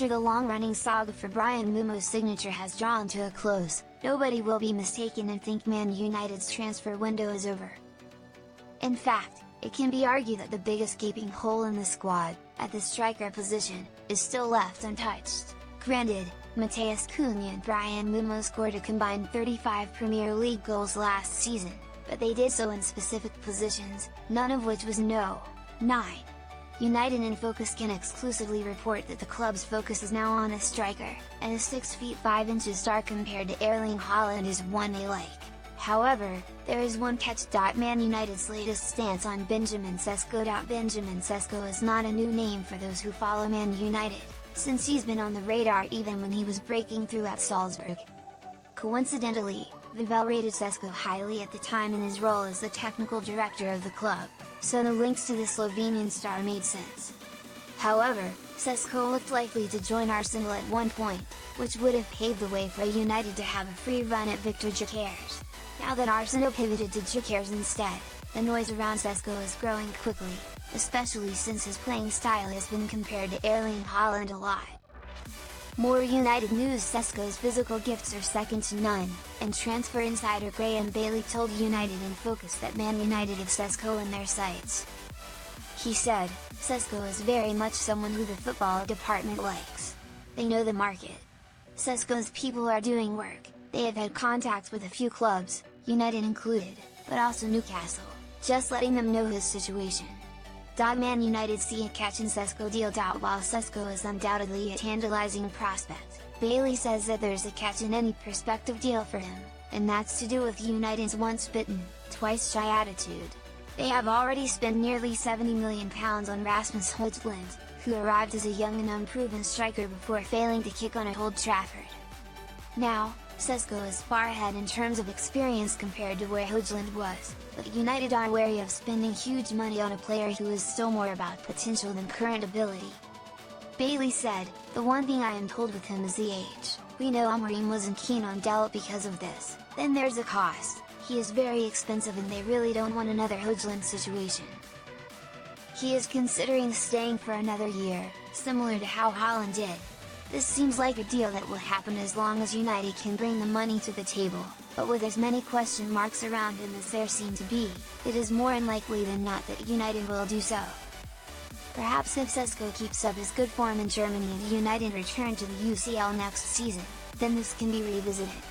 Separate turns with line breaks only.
After the long-running saga for Bryan Mbeumo's signature has drawn to a close, nobody will be mistaken and think Man United's transfer window is over. In fact, it can be argued that the biggest gaping hole in the squad, at the striker position, is still left untouched. Granted, Matheus, Cunha and Bryan Mbeumo scored a combined 35 Premier League goals last season, but they did so in specific positions, none of which was 9. United in Focus can exclusively report that the club's focus is now on a striker, and a 6 feet 5 inches star compared to Erling Haaland is one they like. However, there is one catch. Man United's latest stance on Benjamin Sesko. Benjamin Sesko is not a new name for those who follow Man United, since he's been on the radar even when he was breaking through at Salzburg. Coincidentally, Vivel rated Sesko highly at the time in his role as the technical director of the club, so the links to the Slovenian star made sense. However, Sesko looked likely to join Arsenal at one point, which would have paved the way for United to have a free run at Victor Gyökeres. Now that Arsenal pivoted to Gyökeres instead, the noise around Sesko is growing quickly, especially since his playing style has been compared to Erling Haaland a lot. More United news: Sesko's physical gifts are second to none, and transfer insider Graham Bailey told United in Focus that Man United have Sesko in their sights. He said, "Sesko is very much someone who the football department likes. They know the market. Sesko's people are doing work, they have had contacts with a few clubs, United included, but also Newcastle, just letting them know his situation. Man United see a catch in Sesko deal. While Sesko is undoubtedly a tantalizing prospect, Bailey says that there's a catch in any prospective deal for him, and that's to do with United's once bitten, twice shy attitude. They have already spent nearly £70 million on Rasmus Højlund, who arrived as a young and unproven striker before failing to kick on at Old Trafford. Now, Sesko is far ahead in terms of experience compared to where Højlund was, but United are wary of spending huge money on a player who is still more about potential than current ability." Bailey said, "The one thing I am told with him is the age. We know Amorim wasn't keen on Dalot because of this, then there's a cost, he is very expensive and they really don't want another Højlund situation. He is considering staying for another year, similar to how Haaland did. This seems like a deal that will happen as long as United can bring the money to the table, but with as many question marks around him as there seem to be, it is more unlikely than not that United will do so. Perhaps if Sesko keeps up his good form in Germany and United return to the UCL next season, then this can be revisited.